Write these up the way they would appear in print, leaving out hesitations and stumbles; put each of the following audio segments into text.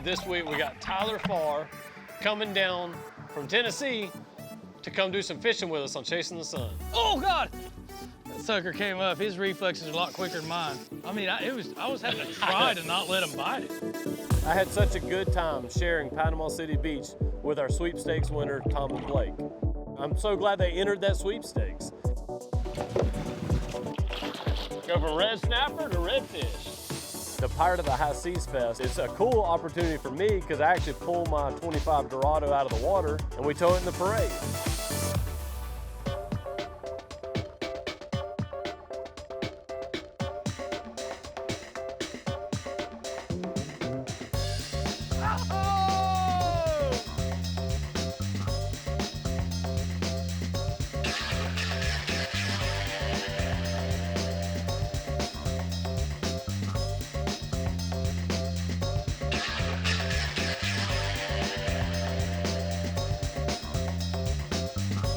This week we got Tyler Farr coming down from Tennessee to come do some fishing with us on Chasing the Sun. Oh, God! That sucker came up. His reflexes are a lot quicker than mine. I mean, I was having to try to not let him bite it. I had such a good time sharing Panama City Beach with our sweepstakes winner, Tom and Blake. I'm so glad they entered that sweepstakes. Go from red snapper to redfish. The Pirate of the High Seas Fest is a cool opportunity for me because I actually pull my 25 Dorado out of the water and we tow it in the parade.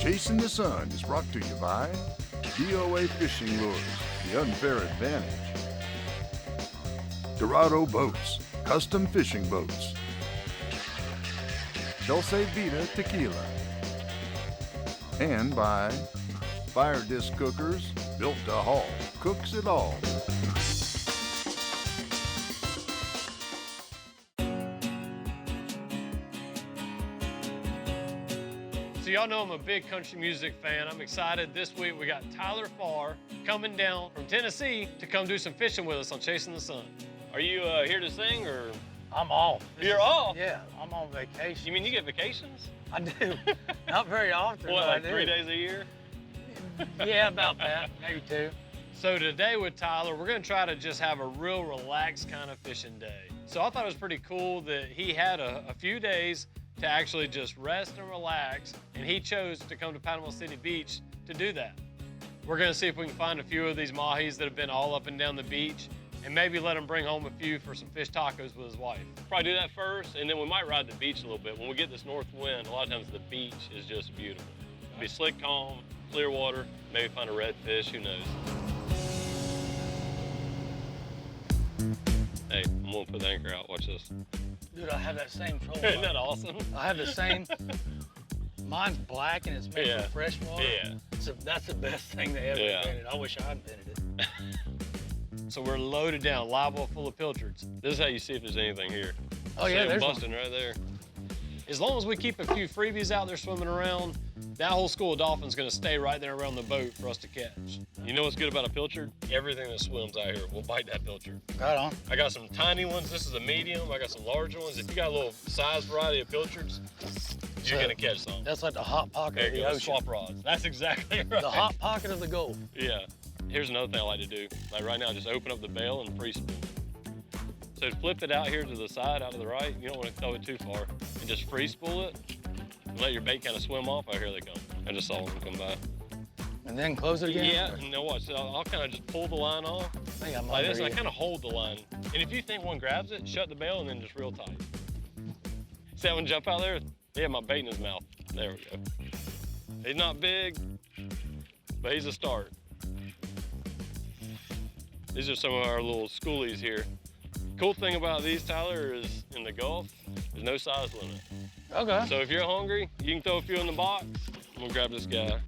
Chasing the Sun is brought to you by DOA Fishing Lures, the unfair advantage. Dorado Boats, custom fishing boats. Dulce Vida Tequila. And by Fire Disc Cookers, built to haul, cooks it all. So y'all know I'm a big country music fan. I'm excited. This week we got Tyler Farr coming down from Tennessee to come do some fishing with us on Chasing the Sun. Are you here to sing or? I'm off. You're off? Yeah, I'm on vacation. You mean you get vacations? I do. Not very often, What, but like I do. 3 days a year? Yeah, about that, maybe 2. So today with Tyler, we're gonna try to just have a real relaxed kind of fishing day. So I thought it was pretty cool that he had a few days to actually just rest and relax, and he chose to come to Panama City Beach to do that. We're gonna see if we can find a few of these Mahis that have been all up and down the beach, and maybe let him bring home a few for some fish tacos with his wife. Probably do that first, and then we might ride the beach a little bit. When we get this north wind, a lot of times the beach is just beautiful. It'll be slick, calm, clear water, maybe find a redfish, who knows. Hey, I'm gonna put the anchor out, watch this. Dude, I have that same troll. Isn't that awesome? I have the same. Mine's black and it's made Yeah. from fresh water. Yeah. So that's the best thing they ever Yeah. invented. I wish I invented it. So we're loaded down, live well full of pilchards. This is how you see if there's anything here. Oh, See yeah, 'em there's busting right there. As long as we keep a few freebies out there swimming around, that whole school of dolphins gonna stay right there around the boat for us to catch. You know what's good about a pilchard? Everything that swims out here will bite that pilchard. Right on. I got some tiny ones. This is a medium. I got some larger ones. If you got a little size variety of pilchards, you're gonna catch some. That's like the hot pocket There of you the go, ocean. swap rods. That's exactly right. The hot pocket of the Gulf. Yeah. Here's another thing I like to do. Like right now, just open up the bail and free spool. So flip it out here to the side, out to the right. You don't want to throw it too far. And just free spool it and let your bait kind of swim off. Oh, here they come. I just saw them come by. And then close it again? Yeah, and now watch. So I'll kind of just pull the line off I think I'm like this, and I under kind of hold the line. And if you think one grabs it, shut the bail and then just real tight. See that one jump out there? He had my bait in his mouth. There we go. He's not big, but he's a start. These are some of our little schoolies here. Cool thing about these, Tyler, is in the Gulf, there's no size limit. Okay. So if you're hungry, you can throw a few in the box. I'm gonna grab this guy.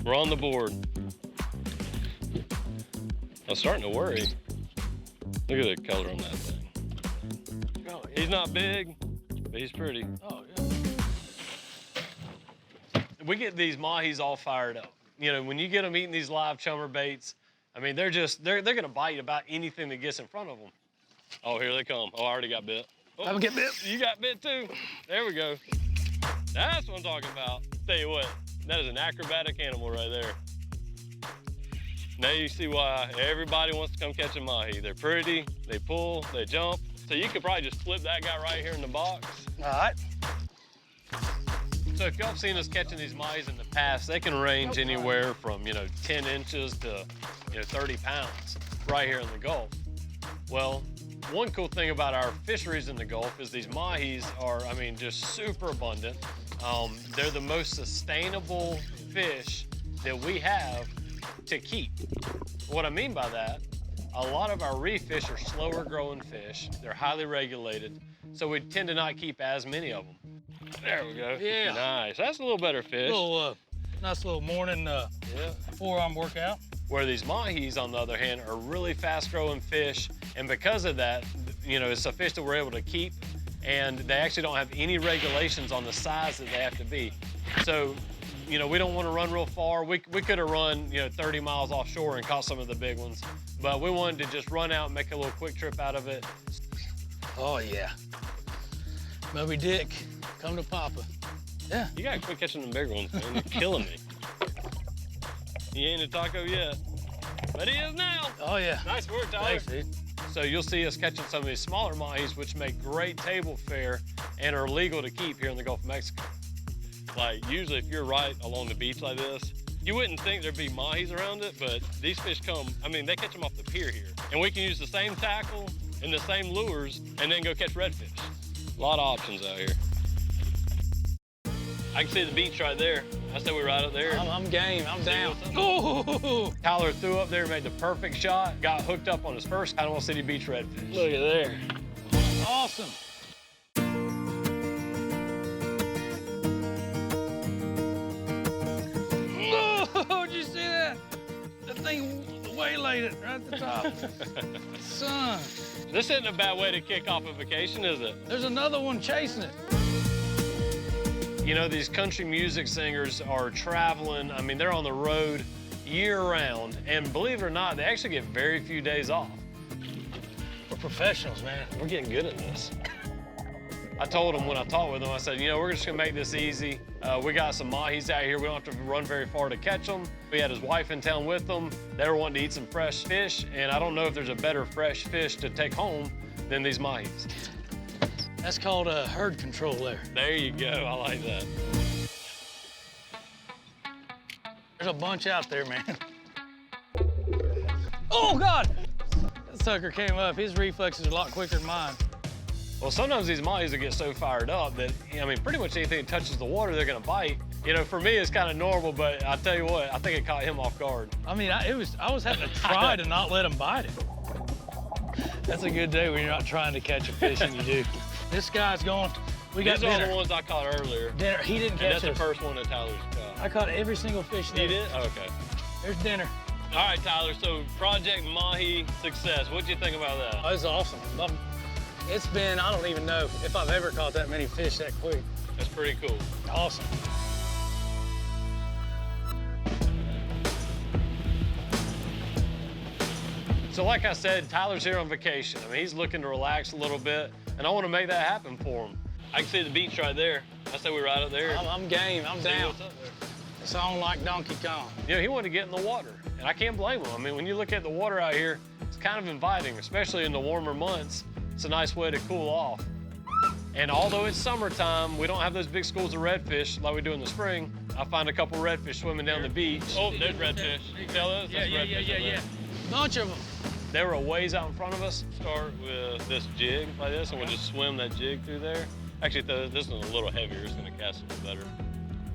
We're on the board. I'm starting to worry. Look at the color on that thing. Oh, yeah. He's not big, but he's pretty. Oh, yeah. We get these mahis all fired up. You know, when you get them eating these live chummer baits, I mean, they're gonna bite about anything that gets in front of them. Oh, here they come. Oh, I already got bit. Oh, I'm gonna get bit. You got bit too. There we go. That's what I'm talking about. Tell you what, that is an acrobatic animal right there. Now you see why everybody wants to come catch a mahi. They're pretty, they pull, they jump. So you could probably just flip that guy right here in the box. All right. So if y'all have seen us catching these mahis in the past, they can range anywhere from, 10 inches to, 30 pounds right here in the Gulf. Well, one cool thing about our fisheries in the Gulf is these mahis are, just super abundant. They're the most sustainable fish that we have to keep. What I mean by that A lot of our reef fish are slower growing fish. They're highly regulated, so we tend to not keep as many of them. There we go. Yeah. Nice. That's a little better fish. Nice little morning forearm workout. Where these mahis, on the other hand, are really fast-growing fish, and because of that, you know, it's a fish that we're able to keep, and they actually don't have any regulations on the size that they have to be. So, you know, we don't want to run real far. We could have run, you know, 30 miles offshore and caught some of the big ones, but we wanted to just run out and make a little quick trip out of it. Oh, yeah. Moby Dick, come to Papa. Yeah. You gotta quit catching them bigger ones, man. You're killing me. He ain't a taco yet, but he is now. Oh, yeah. Nice work, Tyler. Thanks, dude. So you'll see us catching some of these smaller mahis, which make great table fare and are legal to keep here in the Gulf of Mexico. Like, usually if you're right along the beach like this, you wouldn't think there'd be mahis around it, but these fish come, I mean, they catch them off the pier here. And we can use the same tackle and the same lures and then go catch redfish. A lot of options out here. I can see the beach right there. I said we're right up there. I'm game, I'm down. Ooh. Tyler threw up there, made the perfect shot, got hooked up on his first Panama City Beach redfish. Look at there. Awesome. Oh, did you see that? That thing waylaid it right at the top. Son. This isn't a bad way to kick off a vacation, is it? There's another one chasing it. You know, these country music singers are traveling. I mean, they're on the road year-round, and believe it or not, they actually get very few days off. We're professionals, man. We're getting good at this. I told him when I talked with him, I said, you know, we're just gonna make this easy. We got some mahis out here. We don't have to run very far to catch them. We had his wife in town with them. They were wanting to eat some fresh fish, and I don't know if there's a better fresh fish to take home than these mahis. That's called herd control there. There you go, I like that. There's a bunch out there, man. Oh, God! That sucker came up. His reflexes are a lot quicker than mine. Well, sometimes these mahis will get so fired up that, I mean, pretty much anything that touches the water, they're gonna bite. You know, for me, it's kind of normal, but I tell you what, I think it caught him off guard. I mean, I was having to try to not let him bite it. That's a good day when you're not trying to catch a fish and you do. This guy's going, we got These dinner. are the ones I caught earlier. Dinner, he didn't catch That's it. the first one that Tyler's caught. I caught every single fish there. You did? Oh, okay. There's dinner. All right, Tyler, so Project Mahi success. What'd you think about that? Oh, it's awesome. It's been, I don't even know if I've ever caught that many fish that quick. That's pretty cool. Awesome. So like I said, Tyler's here on vacation. I mean, he's looking to relax a little bit, and I want to make that happen for him. I can see the beach right there. I said we're right up there. I'm game, I'm down. What's up there? It's on like Donkey Kong. You know, he wanted to get in the water, and I can't blame him. I mean, when you look at the water out here, it's kind of inviting, especially in the warmer months. It's a nice way to cool off. And although it's summertime, we don't have those big schools of redfish like we do in the spring. I find a couple redfish swimming down the beach. Oh, there's redfish. You can tell those? Yeah. Bunch of them. They were a ways out in front of us. Start with this jig like this, and we'll just swim that jig through there. Actually, this is a little heavier. It's gonna cast a little better.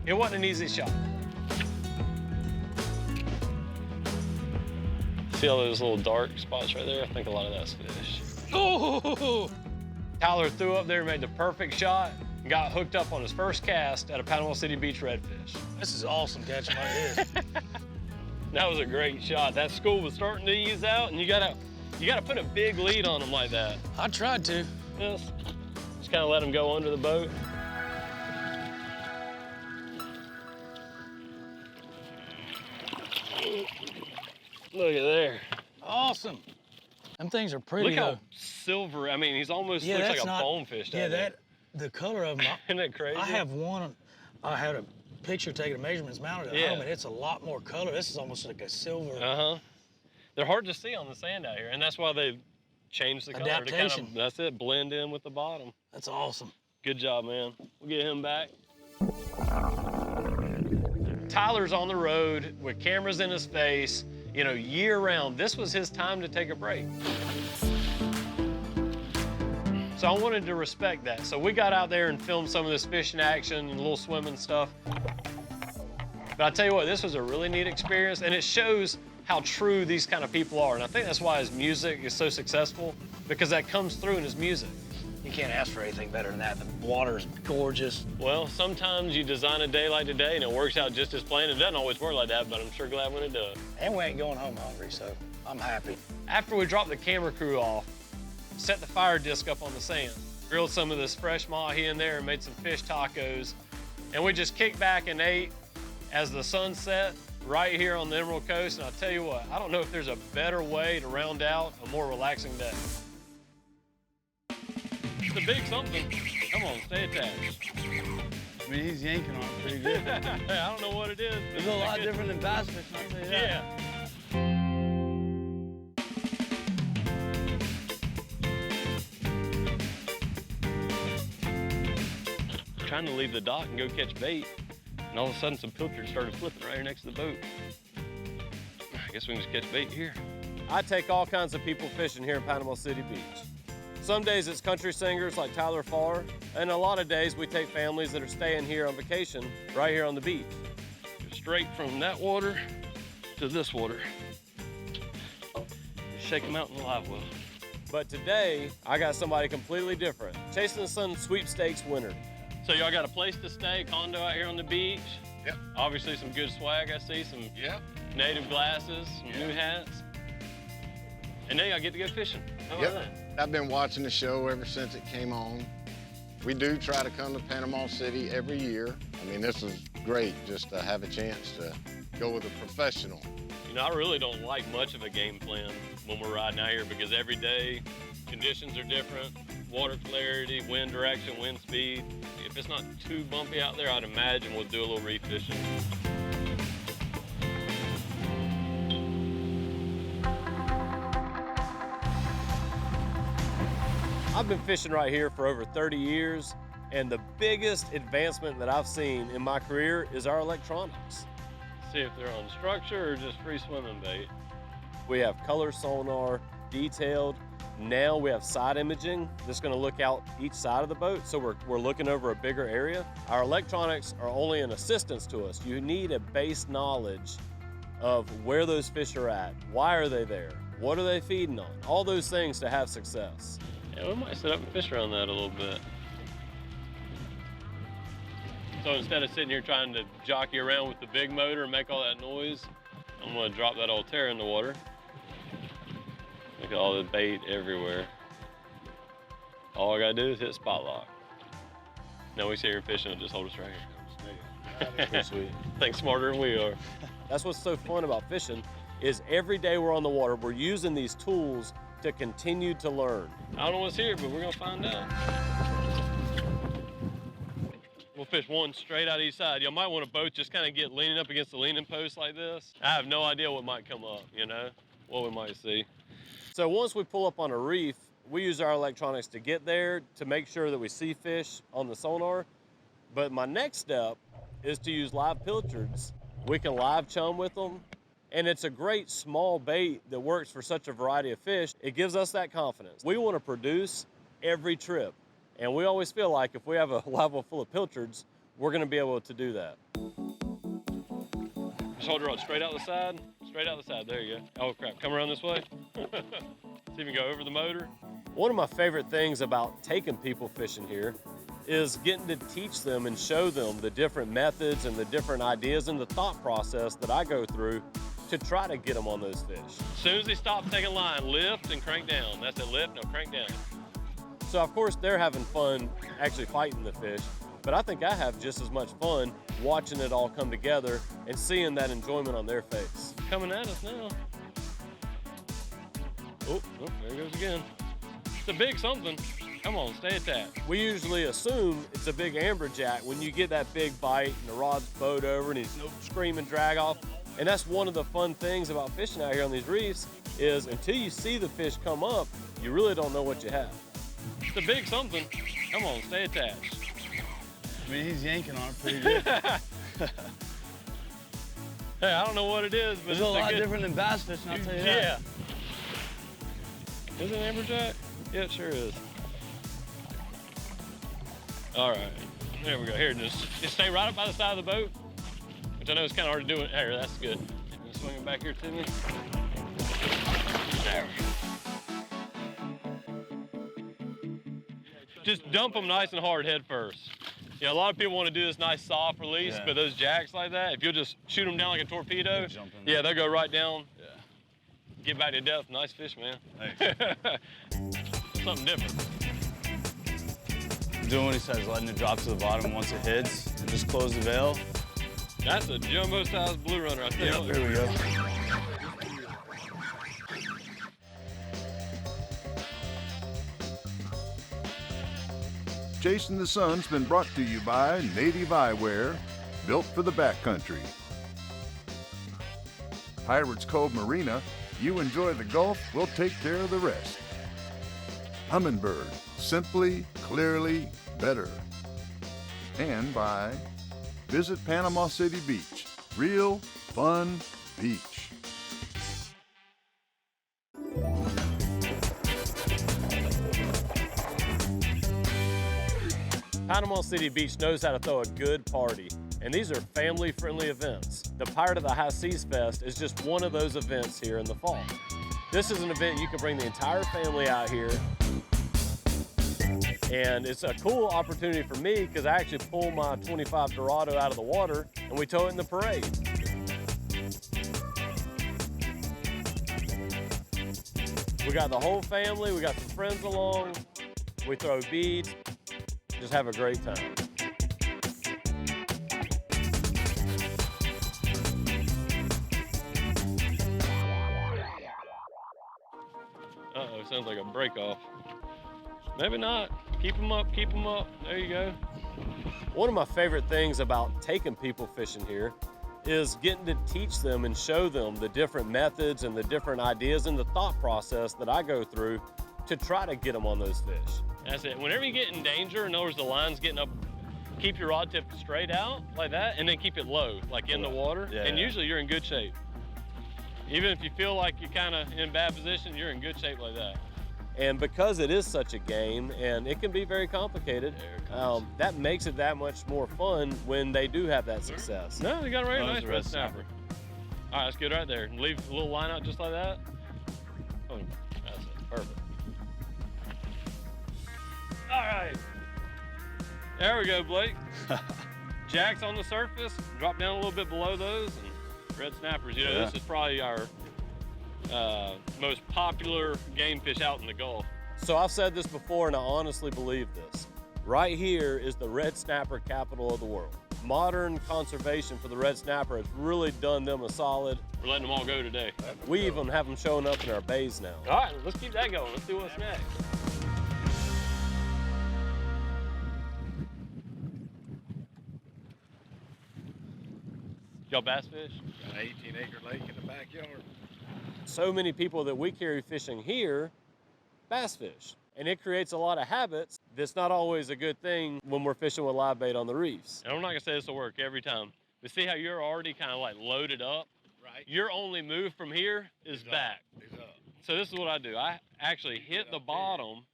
It wasn't an easy shot. See all those little dark spots right there? I think a lot of that's fish. Oh! Tyler threw up there, made the perfect shot, and got hooked up on his first cast at a Panama City Beach redfish. This is awesome catching like this. That was a great shot. That school was starting to ease out, and you gotta put a big lead on them like that. I tried to. Just kind of let them go under the boat. Look at there. Awesome. Them things are pretty. Look how silver. I mean, he's almost looks like a bonefish down there. The color of them. Isn't that crazy? I have one. I had a picture taking measurements mounted at home, and it's a lot more color. This is almost like a silver. They're hard to see on the sand out here, and that's why they changed the color to kind of, that's it, blend in with the bottom. That's awesome. Good job, man. We'll get him back. Tyler's on the road with cameras in his face, you know, year round. This was his time to take a break. So I wanted to respect that. So we got out there and filmed some of this fishing action and a little swimming stuff. But I tell you what, this was a really neat experience, and it shows how true these kind of people are. And I think that's why his music is so successful, because that comes through in his music. You can't ask for anything better than that. The water's gorgeous. Well, sometimes you design a day like today and it works out just as planned. It doesn't always work like that, but I'm sure glad when it does. And we ain't going home hungry, so I'm happy. After we dropped the camera crew off, set the fire disc up on the sand, grilled some of this fresh Mahi in there and made some fish tacos. And we just kicked back and ate as the sun set right here on the Emerald Coast. And I'll tell you what, I don't know if there's a better way to round out a more relaxing day. It's a big something. Come on, stay attached. I mean, he's yanking on it pretty good. I don't know what it is. It's a lot different than bass fishing, I'll tell you that. Yeah. Trying to leave the dock and go catch bait, and all of a sudden some pilchards started flipping right here next to the boat. I guess we can just catch bait here. I take all kinds of people fishing here in Panama City Beach. Some days it's country singers like Tyler Farr, and a lot of days we take families that are staying here on vacation right here on the beach. Straight from that water to this water. Just shake them out in the live well. But today, I got somebody completely different. Chasin The Sun sweepstakes winner. So y'all got a place to stay, condo out here on the beach? Yep. Obviously some good swag, I see, some native glasses, some new hats. And then y'all get to go fishing. How about that? I've been watching the show ever since it came on. We do try to come to Panama City every year. I mean, this is great just to have a chance to go with a professional. You know, I really don't like much of a game plan when we're riding out here because every day conditions are different. Water clarity, wind direction, wind speed. If it's not too bumpy out there, I'd imagine we'll do a little reef fishing. I've been fishing right here for over 30 years, and the biggest advancement that I've seen in my career is our electronics. See if they're on structure or just free swimming bait. We have color sonar, detailed. Now we have side imaging that's gonna look out each side of the boat, so we're looking over a bigger area. Our electronics are only an assistance to us. You need a base knowledge of where those fish are at, why are they there, what are they feeding on, all those things to have success. Yeah, we might set up and fish around that a little bit. So instead of sitting here trying to jockey around with the big motor and make all that noise, I'm gonna drop that old tear in the water. Look at all the bait everywhere. All I gotta do is hit spot lock. Now we sit here fishing and just hold us right here. That's sweet. Think smarter than we are. That's what's so fun about fishing, is every day we're on the water, we're using these tools to continue to learn. I don't know what's here, but we're gonna find out. We'll fish one straight out each side. Y'all might want a boat just kind of get leaning up against the leaning post like this. I have no idea what might come up, you know, what we might see. So once we pull up on a reef, we use our electronics to get there to make sure that we see fish on the sonar. But my next step is to use live pilchards. We can live chum with them. And it's a great small bait that works for such a variety of fish. It gives us that confidence. We want to produce every trip. And we always feel like if we have a live well full of pilchards, we're going to be able to do that. Just hold the rod straight out the side. Straight out the side. There you go. Oh, crap. Come around this way. See if you can go over the motor. One of my favorite things about taking people fishing here is getting to teach them and show them the different methods and the different ideas and the thought process that I go through to try to get them on those fish. As soon as they stop taking line, lift and crank down. That's it, lift, no, crank down. So of course they're having fun actually fighting the fish, but I think I have just as much fun watching it all come together and seeing that enjoyment on their face. Coming at us now. Oh, there it goes again. It's a big something. Come on, stay attached. We usually assume it's a big amberjack when you get that big bite and the rod's bowed over and he's screaming drag off. And that's one of the fun things about fishing out here on these reefs is until you see the fish come up, you really don't know what you have. It's a big something. Come on, stay attached. I mean, he's yanking on it pretty good. Hey, I don't know what it is, but it's a lot different than bass fishing, I'll tell you that. Is it an amberjack? Yeah, it sure is. All right, there we go. Here, just stay right up by the side of the boat, which I know is kind of hard to do. Here, that's good. swing it back here to me. There. Just dump them nice and hard head first. You know, a lot of people want to do this nice soft release, but those jacks like that, if you'll just shoot them down like a torpedo, yeah, they'll go right down. Yeah. Get back to depth. Nice fish, man. Something different. Doing what he says, letting it drop to the bottom once it hits, and just close the veil. That's a jumbo-sized blue runner, I tell you what. Here we go. Chasin the Sun's been brought to you by Native Eyewear, built for the backcountry. Pirates Cove Marina, you enjoy the Gulf, we'll take care of the rest. Humminbird, simply, clearly, better. And by Visit Panama City Beach, real fun beach. Panama City Beach knows how to throw a good party, and these are family-friendly events. The Pirate of the High Seas Fest is just one of those events here in the fall. This is an event you can bring the entire family out here, and it's a cool opportunity for me because I actually pull my 25 Dorado out of the water and we tow it in the parade. We got the whole family, we got some friends along, we throw beads, just have a great time. Uh-oh, sounds like a break off. Maybe not. Keep them up, keep them up. There you go. One of my favorite things about taking people fishing here is getting to teach them and show them the different methods and the different ideas and the thought process that I go through to try to get them on those fish. That's it. Whenever you get in danger, in other words, the line's getting up, keep your rod tip straight out like that, and then keep it low, like in the water, and usually you're in good shape. Even if you feel like you're kind of in bad position, you're in good shape like that. And because it is such a game, and it can be very complicated, that makes it that much more fun when they do have that success. No, you got a very nice red snapper. All right, that's good right there. Leave a little line out just like that. Oh, that's it, perfect. All right. There we go, Blake. Jacks on the surface, drop down a little bit below those, and red snappers. You know, this is probably our most popular game fish out in the Gulf. So I've said this before, and I honestly believe this. Right here is the red snapper capital of the world. Modern conservation for the red snapper has really done them a solid. We're letting them all go today. We even have them showing up in our bays now. All right, let's keep that going. Let's see what's next. Y'all bass fish? Got an 18-acre lake in the backyard. So many people that we carry fishing here bass fish, and it creates a lot of habits that's not always a good thing when we're fishing with live bait on the reefs. And I'm not gonna say this will work every time, but see how you're already kind of like loaded up? Right. Your only move from here is back. So this is what I do. I actually hit the bottom.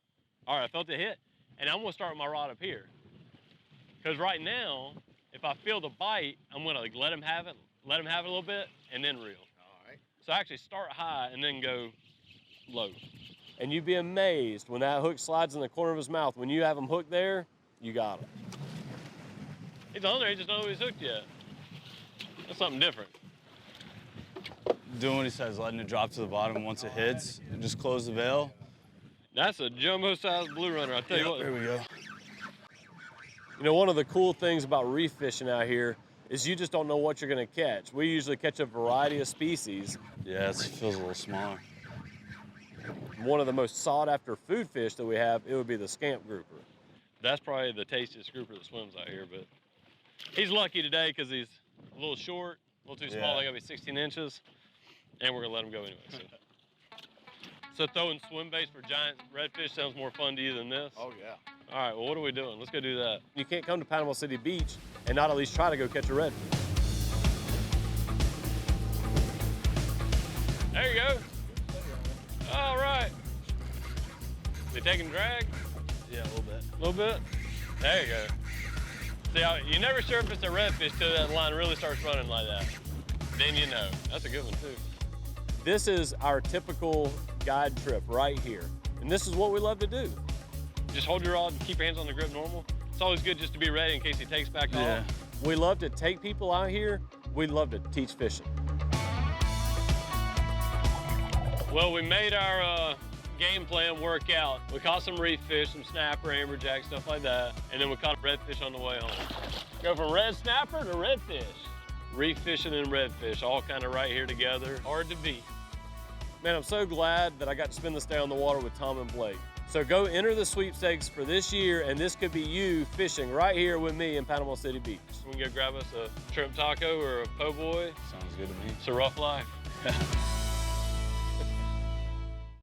All right, I felt the hit, and I'm gonna start with my rod up here. Because right now, if I feel the bite, I'm gonna like let him have it a little bit, and then reel. So I actually start high and then go low. And you'd be amazed when that hook slides in the corner of his mouth. When you have him hooked there, you got him. He's on there, he just don't know he's hooked yet. That's something different. Doing what he says, letting it drop to the bottom once it hits, and just close the veil. That's a jumbo-sized blue runner, I tell you what. Here we go. You know, one of the cool things about reef fishing out here is you just don't know what you're gonna catch. We usually catch a variety of species. Yeah, it feels a little smaller. One of the most sought after food fish that we have, it would be the scamp grouper. That's probably the tastiest grouper that swims out here, but he's lucky today because he's a little short, a little too small, they gotta be 16 inches, and we're gonna let him go anyway. So throwing swim baits for giant redfish sounds more fun to you than this? Oh, yeah. All right, well, what are we doing? Let's go do that. You can't come to Panama City Beach and not at least try to go catch a redfish. There you go. All right. You taking drag? Yeah, a little bit. A little bit? There you go. See, you're never sure if it's a redfish till that line really starts running like that. Then you know. That's a good one too. This is our typical guide trip right here. And this is what we love to do. Just hold your rod and keep your hands on the grip normal. It's always good just to be ready in case he takes back off. We love to take people out here. We love to teach fishing. Well, we made our game plan work out. We caught some reef fish, some snapper, amberjack, stuff like that. And then we caught redfish on the way home. Go from red snapper to redfish. Reef fishing and redfish, all kind of right here together. Hard to beat. Man, I'm so glad that I got to spend this day on the water with Tom and Blake. So go enter the sweepstakes for this year, and this could be you fishing right here with me in Panama City Beach. We can go grab us a shrimp taco or a po' boy. Sounds good to me. It's a rough life.